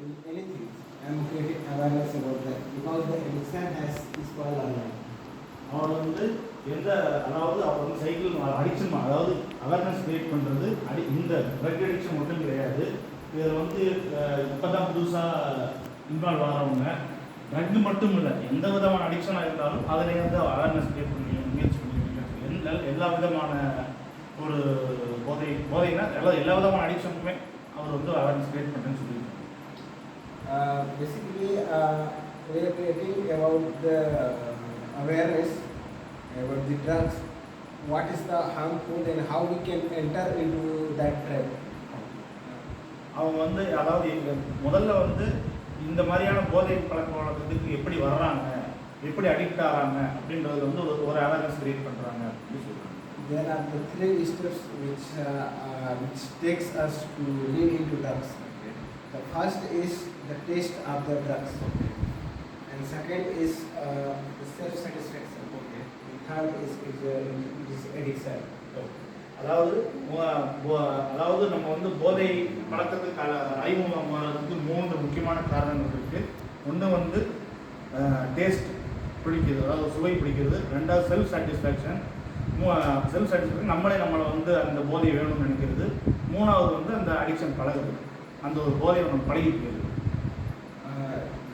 anything. I'm creating awareness about that because the addiction has is called online. அவர் வந்து எந்த அதாவது அவர் வந்து cycle addiction அதாவது அவேர்னஸ் கிரியேட் பண்ணுறது இந்த ட்ரக் அடிக்ஷன் மட்டும் கிடையாது. இதில் வந்து இப்போ தான் புதுசாக இன்வால்வ் ஆகிறவங்க ட்ரக் மட்டும் இல்லை, எந்த விதமான அடிக்ஷனாக இருந்தாலும் அதில் வந்து அவேர்னஸ் கிரியேட் பண்ணி முயற்சி பண்ணி எல்லா விதமான ஒரு போதைனா எல்லா விதமான அடிக்ஷனுக்குமே அவர் வந்து அவேர்னஸ் கிரியேட் பண்ணுறேன்னு சொல்லியிருக்காங்க. Basically, we are creating about the awareness about the drugs, what is the harmful and how we can enter into that trap. அவங்க வந்து அதாவது முதல்ல வந்து இந்த மாதிரியான போதை பழக்க வழக்கத்துக்கு எப்படி வர்றாங்க, எப்படி அடிக்ட் ஆகிறாங்க அப்படின்றது வந்து ஒரு அவேர்னஸ் கிரியேட் பண்ணுறாங்க அப்படின்னு சொல்கிறாங்க. There are the 3 steps which takes us to lead into drugs. The first is the taste of the drugs, and second is the self-satisfaction. The third is addiction. அதாவது நம்ம வந்து போதை பழக்கத்துக்கு அறிமுகமானதுக்கு 3 முக்கியமான காரணங்கள் இருக்குது. ஒன்று வந்து டேஸ்ட் பிடிக்கிறது, அதாவது சுவை பிடிக்கிறது. ரெண்டாவது செல்ஃப் சாட்டிஸ்ஃபேக்ஷன் நம்மளை வந்து அந்த போதை வேணும்னு நினைக்கிறது. மூணாவது வந்து அந்த அடிக்ஷன் பழகுது, அந்த ஒரு போதையை நம்ம பழகிட்டு இருக்குது.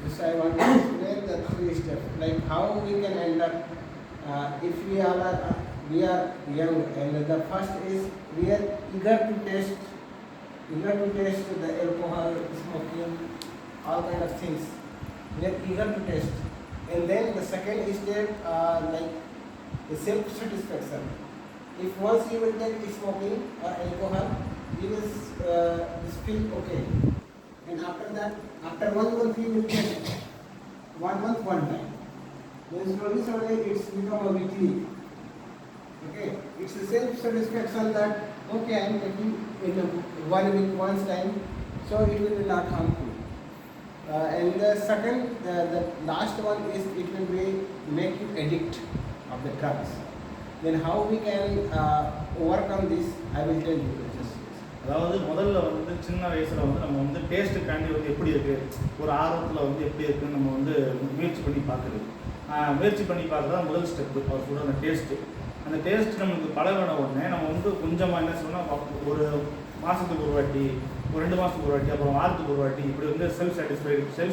Just I want to explain the 3 steps, like how we can end up if we are young, and the first is we are eager to taste the alcohol, smoking, all kind of things. We are eager to taste, and then the second step like the self-satisfaction. If once you will take smoking or alcohol, you will just feel okay, and after that, after 1 month you will get 1 month one time. Then slowly it's become a weekly. Okay, it's the self-satisfaction that okay, I am taking in 1 week once time, so it will be not harmful. And the second, the last one is it will be make you addict of the drugs. Then how we can overcome this, I will tell you. அதாவது முதல்ல வந்து சின்ன வயசில் வந்து நம்ம வந்து டேஸ்ட்டுக்காண்டி வந்து எப்படி இருக்குது, ஒரு ஆர்வத்தில் வந்து எப்படி இருக்குதுன்னு நம்ம வந்து முயற்சி பண்ணி பார்க்குறது தான் முதல் ஸ்டெப்பு. அவர் சொல்கிற அந்த டேஸ்ட்டு நம்மளுக்கு பழகின உடனே நம்ம வந்து கொஞ்சமாக என்ன சொன்னால் ஒரு மாதத்துக்கு ஒரு வாட்டி, ஒரு 2 மாதத்துக்கு ஒரு வாட்டி, அப்புறம் வாரத்துக்கு ஒரு வாட்டி, இப்படி வந்து செல்ஃப்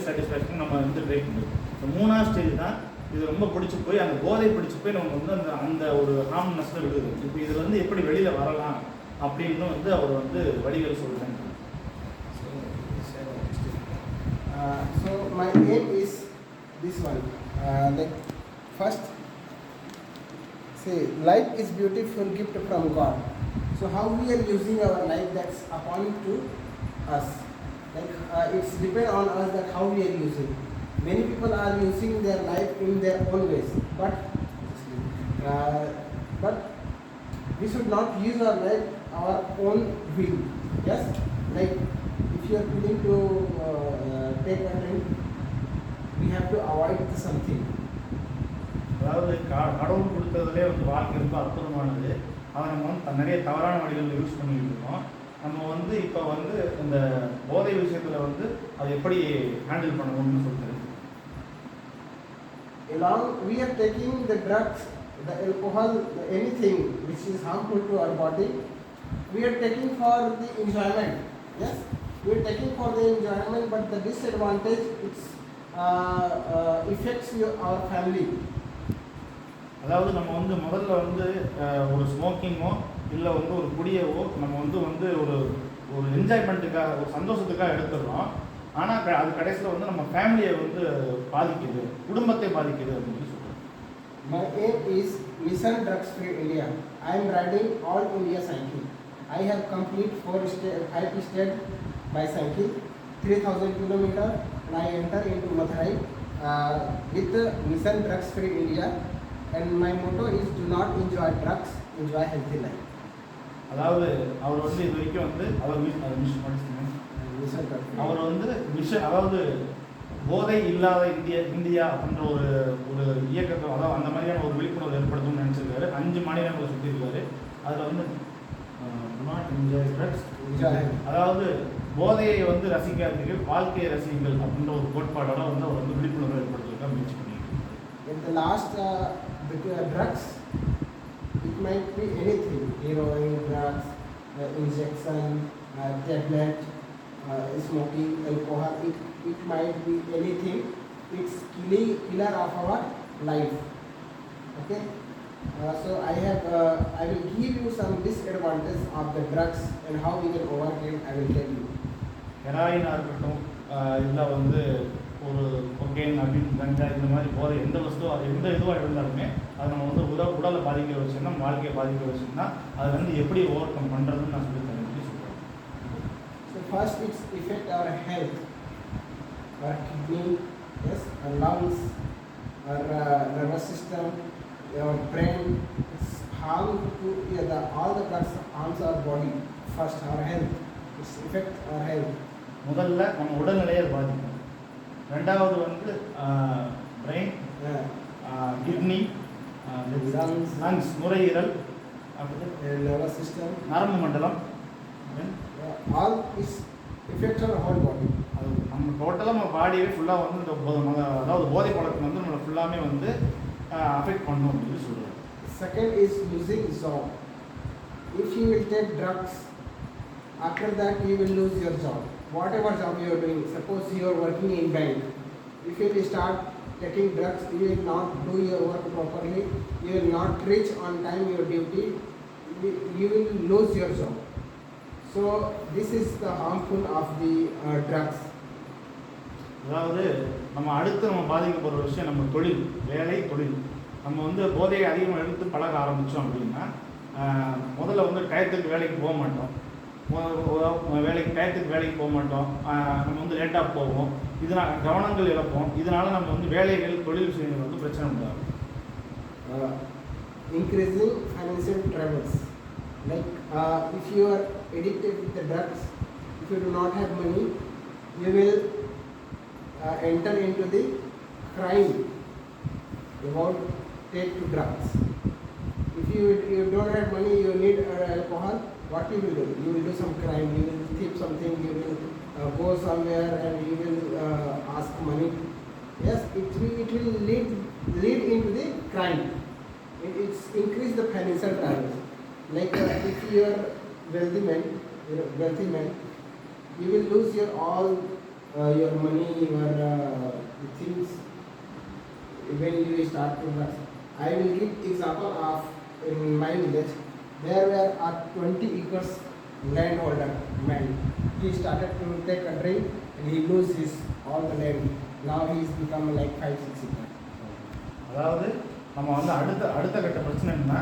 சாட்டிஸ்ஃபேக்ஷன் நம்ம வந்து ட்ரை பண்ணுவோம். இப்போ 3ஆவது ஸ்டேஜ் தான் இது ரொம்ப பிடிச்சி போய் அந்த போதை பிடிச்சி போய் நம்ம வந்து அந்த ஒரு ஹார்ம்னஸில் விடுது. இப்போ இது வந்து எப்படி வெளியில் வரலாம் அப்படின்னு வந்து அவர் வந்து வழிகள் சொல்கிறாங்க. So my aim is this one. Like first, say life is beautiful gift from God. So how we are using our life, that's upon to us. Like it's depend on us that how we are using. Many people are using their life in their own ways, but we should not use our life our own will. Yes, like if you are willing to take a drink, we have to avoid something. அதாவது கடவுள் கொடுத்ததுலேயே வந்து வாழ்க்கை ரொம்ப அற்புதமானது. அதை நம்ம வந்து நிறைய தவறான வழிகளில் யூஸ் பண்ணிட்டு இருக்கோம். நம்ம வந்து இப்போ வந்து இந்த போதை விஷயத்தில் வந்து அதை எப்படி ஹேண்டில் பண்ணணும்னு சொல்லிட்டு along we are taking the drugs, the alcohol, anything which is harmful to our body, we are taking for the enjoyment. Yes, we are taking for the enjoyment, but the disadvantage it's affects our family. அதாவது நம்ம வந்து முதல்ல வந்து ஒரு ஸ்மோக்கிங்கோ இல்லை வந்து ஒரு குடியவோ நம்ம வந்து ஒரு என்ஜாய்மெண்ட்டுக்காக, ஒரு சந்தோஷத்துக்காக எடுத்துடுறோம். ஆனால் அது கடைசியில் வந்து நம்ம ஃபேமிலியை வந்து பாதிக்குது, குடும்பத்தை பாதிக்குது அப்படின்னு சொல்கிறோம். My aim is Mission Drugs Free India. I am riding all India cycle. I have complete 5 state by cycle, 3000 km, and I enter into Madurai with the Mission Drugs Free India. And my motto is do not enjoy drugs, enjoy healthy life. அதாவது அவர் வந்து இது வரைக்கும் வந்து அவர் வந்து அதாவது போதை இல்லாத India அப்படின்ற ஒரு இயக்கத்தை, அதாவது அந்த மாதிரியான ஒரு விழிப்புணர்வு ஏற்படுத்தணும்னு நினச்சிருக்காரு. 5 மாநிலங்களை சுற்றி இருக்காரு. அதில் வந்து நாட் என்ஜாய் ட்ரக்ஸ், அதாவது போதையை வந்து ரசிக்காதீர்கள், வாழ்க்கையை ரசியுங்கள் அப்படின்ற ஒரு கோட்பாடோட வந்து அவர் வந்து விழிப்புணர்வு ஏற்படுத்துவதற்காக முயற்சி பண்ணிட்டு In the last, drugs, it might be anything: heroin, drugs, injection, tablet, smoking, alcohol. It might be anything. It's killer of our life. Okay. So I will give you some disadvantages of the drugs and how we can overcome. I will tell you. ஹெராயினாக இருக்கட்டும், இல்லை வந்து ஒரு cocaine அப்படின்னு கஞ்சா இந்த மாதிரி போகிற எந்த வஸ்துவாக எந்த இதுவாக இருந்தாலுமே அது நம்ம வந்து உடலை பாதிக்க வச்சுன்னா, வாழ்க்கையை பாதிக்க வச்சுன்னா அது வந்து எப்படி ஓவர் கம் பண்ணுறதுன்னு நான் சொல்லி தரேன் சொல்கிறேன். So first it's affect our health, our kidney, yes, our lungs, our nervous system, our brain. It's harm to all the drugs harms our body. First our health, it's affect our health. முதல்ல நம்ம உடல்நிலையை பாதிக்கும். ரெண்டாவது வந்து brain, kidney, lungs, நுரையீரல், nervous system, நரம்பு மண்டலம், all is affect our whole body. அது நம்ம டோட்டலாக நம்ம பாடியே ஃபுல்லாக வந்து இந்த அதாவது போதை பழக்கம் வந்து நம்மளை ஃபுல்லாமே வந்து அஃபெக்ட் பண்ணும் அப்படின்னு சொல்லுவாங்க. Second is losing job. If you will take drugs, after that you will lose your job. Whatever job you are doing, suppose you are working in bank, if you will start taking drugs, you will not do your work properly, you will not reach on time your duty, you will lose your job. So this is the harmful of the drugs. அதாவது நம்ம அடுத்து நம்ம பாதிக்கப்படுற விஷயம் நம்ம தொழில், வேலை, தொழில். நம்ம வந்து போதையை அதிகமாக எடுத்து பழக ஆரம்பித்தோம் அப்படின்னா முதல்ல வந்து டயத்துக்கு வேலைக்கு போக மாட்டோம், வேலைக்கு போக மாட்டோம், நம்ம வந்து லேட்டாக போவோம், இதனால் கவனங்கள் இழப்போம், இதனால் நம்ம வந்து வேலைகள், தொழில் விஷயங்கள் வந்து பிரச்சனை உண்டாகும். Increasing financial troubles, like if you are addicted with the drugs, if you do not have money, you will enter into the crime about take to drugs. If you don't have money, you need alcohol, what you will do? You will do some crime, you will thief something, you will go somewhere and you will ask money. Yes, it will lead into the crime. It's increase the financial troubles. Like if you are wealthy man, you will lose your all your money, your things when you start to drugs. I will give example of in my village. There were a 20 acres landholder man. He started to take a drink and he lose his all the land. Now he is become like 5-6 acres. அதாவது நம்ம வந்து அடுத்த கட்ட பிரச்சனை என்னன்னா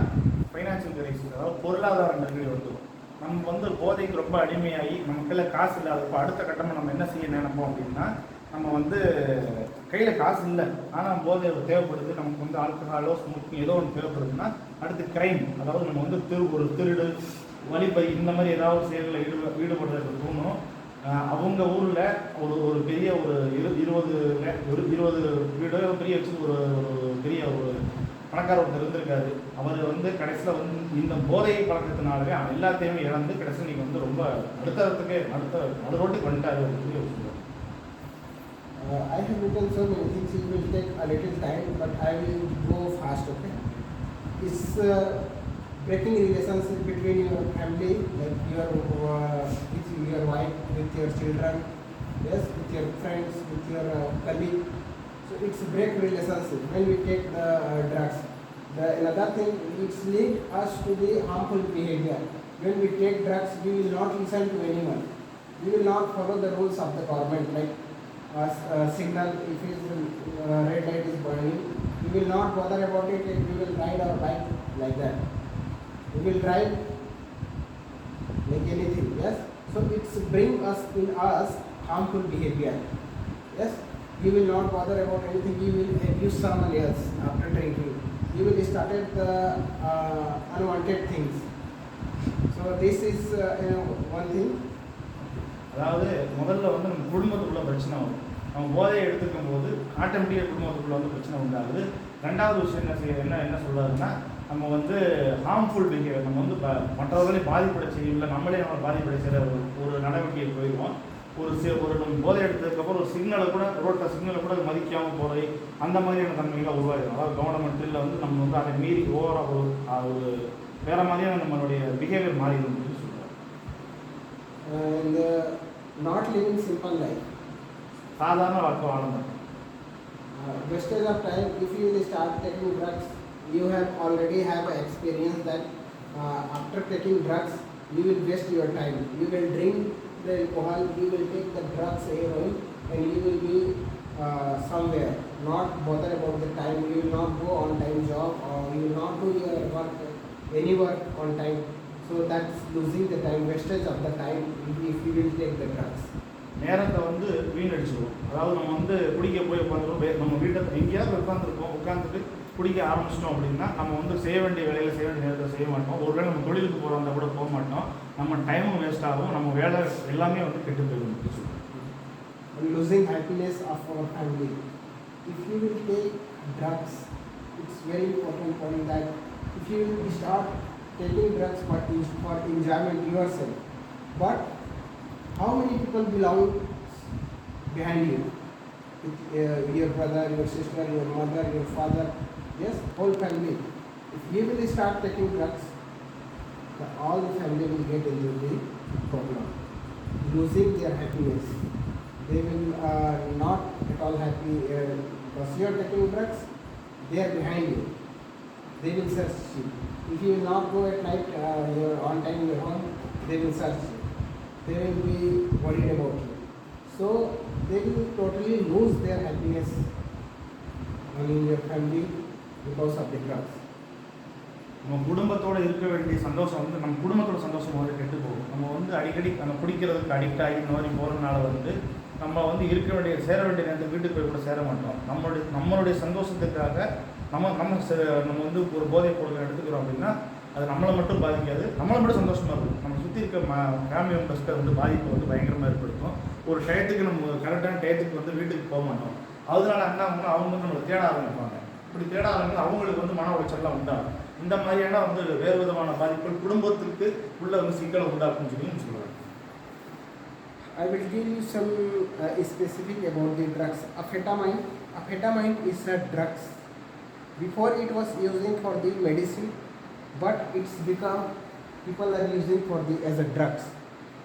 financial crisis, அதாவது பொருளாதார நெருக்கடி வந்துடும். நம்ம வந்து போதைக்கு ரொம்ப அடிமையாகி நம்ம கையில் காசு இல்லாதப்போ அடுத்த கட்டமாக நம்ம என்ன செய்ய நினைப்போம் அப்படின்னா, நம்ம வந்து கையில் காசு இல்லை ஆனால் போதை தேவைப்படுது, நமக்கு வந்து ஆல்கஹாலோ ஸ்மோக்கிங் ஏதோ ஒன்று தேவைப்படுதுன்னா அடுத்து கிரைம், அதாவது நம்ம வந்து ஒரு திருடு, வழிப்பை இந்த மாதிரி ஏதாவது செயல்களில் ஈடுபடுறதுக்கு தோணும். அவங்க ஊரில் ஒரு பெரிய ஒரு 20 வீடோ பெரிய வச்சு ஒரு பெரிய ஒரு பணக்கார ஒருத்தர் இருந்திருக்காரு. அவர் வந்து கடைசியில் வந்து இந்த போதை பழக்கத்தினாலே எல்லாத்தையுமே இழந்து கடைசி நீங்கள் வந்து ரொம்ப அடுத்த ரோட்டுக்கு வந்துட்டாரு அப்படின்னு சொல்லுவாங்க. I have written so many things. It will take a little time, but I will go fast. Okay? It's breaking relationship between your family, like with your wife, with your children, yes, with your friends, with your colleague. So it's break relationship when we take the drugs. Another thing, it's lead us to the harmful behavior. When we take drugs, we will not listen to anyone. We will not follow the rules of the government, like signal, if red light is burning, we will not bother about it and we will ride our bike like that. We will drive like anything, yes. So it's bring us harmful behavior, yes. You will not bother about anything, you will abuse someone else after drinking. You will started the unwanted things. So this is one thing. அதாவது முதல்ல வந்து நம்ம குடும்பத்துக்குள்ள பிரச்சனை வரும். நம்ம போதையை எடுத்துக்கும் போது ஆட்டோமேட்டிக்காக குடும்பத்துக்குள்ள வந்து பிரச்சனை உண்டாகுது. ரெண்டாவது விஷயம் என்ன சொல்றாருன்னா, நம்ம வந்து ஹார்ம்ஃபுல் பிஹேவியர், நம்ம வந்து மற்றவர்களை பாதிப்படை செய்யும், இல்லை நம்மளே நம்ம பாதிப்படை செய்கிற ஒரு நடவடிக்கையில் போயிடுவோம். ஒரு நம்ம போதை எடுத்ததுக்கப்புறம் ஒரு சிக்னலை கூட, ரோட்டில் சிக்னலை கூட மதிக்காமல் போகிறது, அந்த மாதிரியான தன்மைகளாக உருவாகிடும். அதாவது கவர்மெண்ட்டில் வந்து நம்ம வந்து அதை மீறி ஓவராக ஒரு வேறு மாதிரியான நம்மளுடைய பிஹேவியர் மாறிடும் அப்படின்னு சொல்லுவாங்க. நாட் லிவிங் சிம்பிள் லைஃப், சாதாரண வாழ்க்கை வாழ மாட்டோம். wastage of time. If you will start taking drugs, you have already have an experience that after taking drugs you will waste your time. You will drink the alcohol, you will take the drugs heroin, and you will be somewhere, not bother about the time. You will not go on time job, or you will not do your work, any work on time. So that's losing the time, wastage of the time if you will take the drugs. நேரத்தை வந்து வீணடிச்சிடுவோம். அதாவது நம்ம வந்து குடிக்க போய் உட்காந்துருவோம், நம்ம வீட்டை எங்கேயாவது உட்காந்துட்டு குடிக்க ஆரம்பிச்சிட்டோம் அப்படின்னா நம்ம வந்து செய்ய வேண்டிய வேலையில் செய்ய வேண்டிய நேரத்தை செய்ய மாட்டோம். ஒருவேளை நம்ம தொழிலுக்கு போகிறோம்னா கூட போக மாட்டோம். நம்ம டைமும் வேஸ்ட் ஆகும், நம்ம வேலை எல்லாமே வந்து கெட்டு போயிடும். Losing happiness of our family. If you will take drugs, it's very important for you that if you will start taking drugs for enjoyment yourself, but how many people belong behind you? Your brother, your sister, your mother, your father, yes, whole family. If you will start taking drugs, all the family will get into the problem, losing their happiness. They will not at all happy because you are taking drugs. They are behind you. They will search you. If you will not go at night, you are on time in your home, they will search you. They will be worried about you. So they will totally lose their happiness in your family because of the drugs. நம்ம குடும்பத்தோடு இருக்க வேண்டிய சந்தோஷம் வந்து நம்ம குடும்பத்தோட சந்தோஷம் வந்து கெட்டு போகும். நம்ம வந்து அடிக்கடி நம்ம குடிக்கிறதுக்கு அடிக்ட் ஆகி இந்த மாதிரி போகிறதுனால வந்து நம்ம வந்து இருக்க வேண்டிய சேர வேண்டிய நேரத்துக்கு வீட்டுக்கு போய் கூட சேர மாட்டோம். நம்மளுடைய சந்தோஷத்துக்காக நம்ம வந்து ஒரு போதைப் பொருளை எடுத்துக்கிறோம் அப்படின்னா அது நம்மளை மட்டும் பாதிக்காது, நம்மளை மட்டும் சந்தோஷமாக இருக்கும். நம்ம சுற்றி இருக்க ஃபேமிலி மெம்பர்ஸ்க்கு வந்து பாதிப்பு வந்து பயங்கரமாக ஏற்படுத்தும். ஒரு டயத்துக்கு நம்ம கரெக்டான டயத்துக்கு வந்து வீட்டுக்கு போக மாட்டோம். அதனால என்ன ஆகும்னா அவங்க வந்து நம்மளை தேட ஆரம்பிப்பாங்க. இப்படி தேட ஆரம்பிச்சு அவங்களுக்கு வந்து மன உளைச்சல்லாம் உண்டாகும். இந்த மாதிரியான வந்து வேறு விதமான பாதிப்புகள் குடும்பத்திற்கு உள்ள வந்து சிக்கலை உண்டாக்கும்னு சொல்லி சொல்லுவாங்க. I will give you some specific about the drugs. Amphetamine is a drugs. Before it was using for the medicine, but it's become people are using for the as a drugs.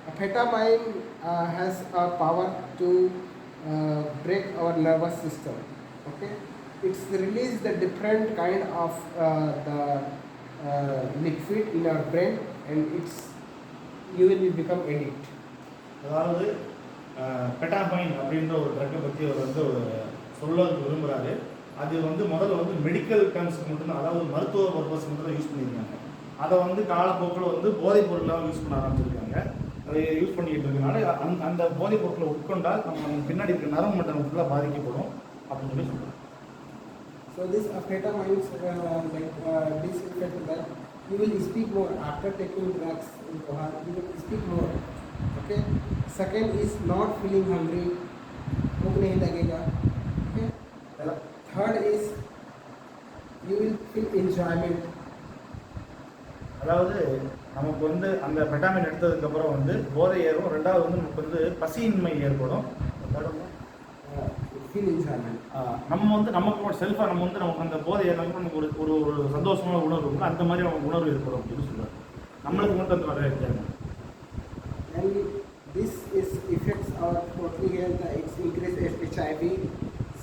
Amphetamine has a power to break our nervous system. Okay, it's release the different kind of the liquid in our brain, and you will become addict. அதாவது பெட்டாமைன் அப்படின்ற ஒரு ட்ரக்கை பற்றி அவர் வந்து சொல்ல விரும்புகிறாரு. அது வந்து முதல்ல வந்து மெடிக்கல் டர்ம்ஸ்க்கு மட்டும்தான், அதாவது மருத்துவ பர்பஸ்க்கு மட்டும் தான் யூஸ் பண்ணியிருக்காங்க. அதை வந்து காலப்போக்கில் வந்து போதைப் பொருளாக யூஸ் பண்ண ஆரம்பிச்சிருக்காங்க. அதை யூஸ் பண்ணிக்கிட்டு இருக்கனால அந்த போதைப் பொருட்களை உட்கொண்டால் நம்ம பின்னாடி இருக்க நரம்பு மண்டலம் ஃபுல்லாக பாதிக்கப்படும் அப்படின்னு சொல்லி சொல்கிறாங்க. So this amphetamines this effect that you will speak more after taking drugs, you will speak more. Okay. Second is not feeling hungry, भूख नहीं लगेगा. Okay. Third is you will feel enjoyment. அதாவது நமக்கு வந்து அந்த பெட்டாமின் எடுத்ததுக்கப்புறம் வந்து போதை ஏறும். ரெண்டாவது வந்து நமக்கு வந்து பசியின்மை ஏற்படும். Feel enjoyment. நம்ம வந்து நமக்கு செல்ஃபாக நமக்கு அந்த போதை ஏறினாலும் நமக்கு ஒரு ஒரு சந்தோஷமான உணர்வு இருக்கும். அந்த மாதிரி நமக்கு உணர்வு ஏற்படும் அப்படின்னு சொல்லுவாங்க. நம்மளுக்கு மட்டும் அந்த வர enjoyment. And this is affects our total health. It's increase HIV,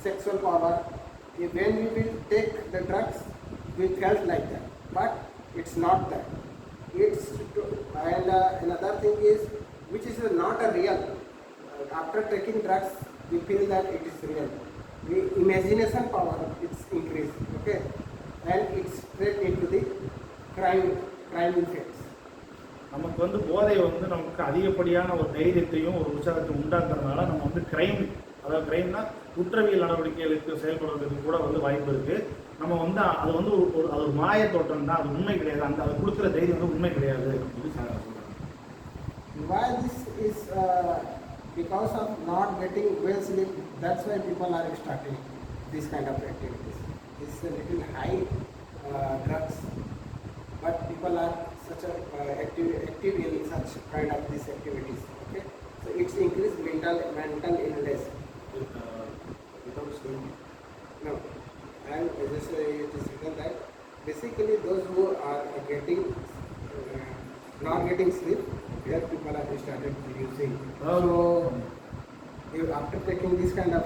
sexual power. When we will take the drugs, we felt like that, but it's not that. And another thing is, which is not a real. After taking drugs, we feel that it is real. The imagination power it's increased. Okay, and it's straight into the crime effects. நமக்கு வந்து போதை வந்து நமக்கு அதிகப்படியான ஒரு தைரியத்தையும் ஒரு உற்சாகத்தையும் உண்டாக்குறதுனால நம்ம வந்து அதாவது கிரைம்னா குற்றவியல் நடவடிக்கைகளுக்கு செயல்படுறதுக்கு கூட வந்து வாய்ப்பு இருக்குது. நம்ம வந்து அது வந்து அது ஒரு மாய தோற்றம் தான், அது உண்மை கிடையாது. அது கொடுக்குற தைரியம் வந்து உண்மை கிடையாது அப்படின்னு சொல்கிறாங்க. Why this is because of not getting well sleep. That's why people are starting this kind of activities. It's a little high drugs but people are such a active in such kind of these activities. Okay, so it's increased mental illness. Without sleeping. No, and just it is written that basically those who are getting not getting sleep, where people have started reducing. So after taking this kind of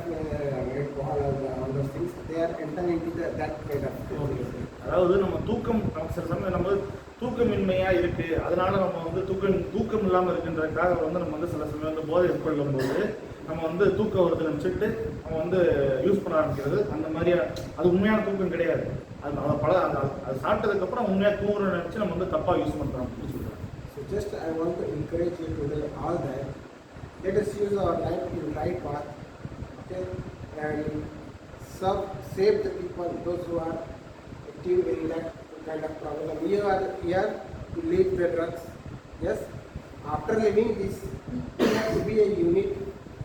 alcohol or all those things, they are entering into that kind of. அதாவது நம்ம தூக்கம் சில சமயம் நம்ம தூக்கமின்மையா இருக்கு, அதனால நம்ம வந்து தூக்கம் இல்லாமல் இருக்குன்றதுக்காக வந்து நம்ம வந்து சில சமயம் வந்து போதை உட்கொள்ளும் போது நம்ம வந்து தூக்கம் வருது நினச்சிட்டு நம்ம வந்து யூஸ் பண்ண ஆரம்பிக்கிறது. அந்த மாதிரி அது உண்மையான தூக்கம் கிடையாது. அது அது சாப்பிட்டதுக்கப்புறம் உண்மையாக தூங்குறோம்னு நினச்சி நம்ம வந்து தப்பாக யூஸ் பண்ணுறோம் அப்படின்னு சொல்கிறோம். So just I want to encourage you to do all that. Let us use our life in right path, okay, and save the people, those who are active in that kind of problem. You are here to leave the drugs. Yes, after leaving this, we have to be a unit.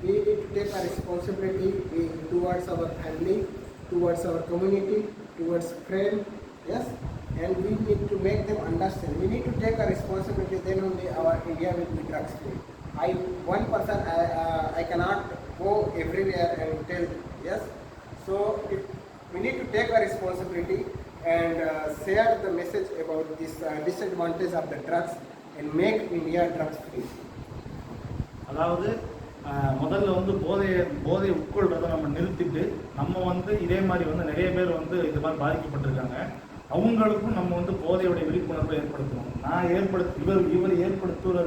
We need to take our responsibility towards our family, towards our community, towards friends. Yes, and we need to make them understand. We need to take our responsibility. Then only our India will be drugs free. One person I cannot go everywhere and tell. Yes, so we need to take our responsibility and share the message about this disadvantage of the drugs and make India drugs free. அதாவது முதல்ல வந்து போதை உட்கொள்றதை நம்ம நிறுத்திட்டு நம்ம வந்து இதே மாதிரி வந்து நிறைய பேர் வந்து இது மாதிரி பாதிக்கப்பட்டிருக்காங்க. அவங்களுக்கும் நம்ம வந்து போதையுடைய விழிப்புணர்வை ஏற்படுத்தணும். இவர் ஏற்படுத்துகிற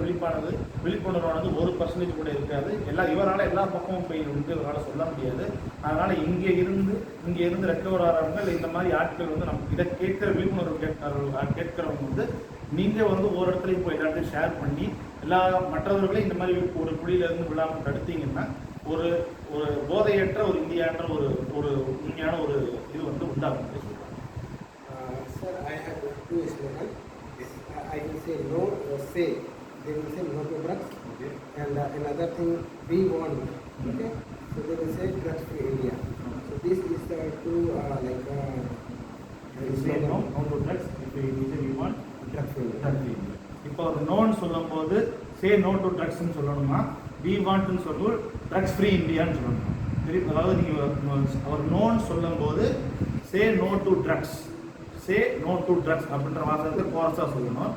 விழிப்புணர்வானது 1% கூட இருக்காது. இவரால் எல்லா பக்கமும் போய் வந்து இவரால் சொல்ல முடியாது. அதனால் இங்கே இருந்து ரெக்கவர் ஆகிறவங்க இந்த மாதிரி ஆட்கள் வந்து நம்ம இதை கேட்குற விழிப்புணர்வு கேட்கிறவங்க வந்து நீங்கள் வந்து ஒரு இடத்துலையும் போய் எல்லாத்தையும் ஷேர் பண்ணி மற்றவர்களையும் இந்த மாதிரி ஒரு குழியிலேருந்து விழாமல் தடுத்தீங்கன்னா ஒரு போதையற்ற ஒரு இந்தியான்ற ஒரு உண்மையான ஒரு இது வந்து உண்டாகும். Sir, I have two slogans. I will say no or say. They will say no to drugs. Okay. And another thing, we want. Okay. So they will say drugs free India. So this is the two say no to drugs. If we want drug free India. இப்போ ஒரு நோன்னு சொல்லும் போது say no to ட்ரக்ஸ்ன்னு சொல்லணுமா, we வாண்ட்னு சொல்லி drugs free இந்தியான்னு சொல்லணும். அதாவது நீங்கள் அவர் நோன்னு சொல்லும் போது சே நோ டு ட்ரக்ஸ் அப்படின்ற வாசகத்தை கோர்ஸாக சொல்லணும்.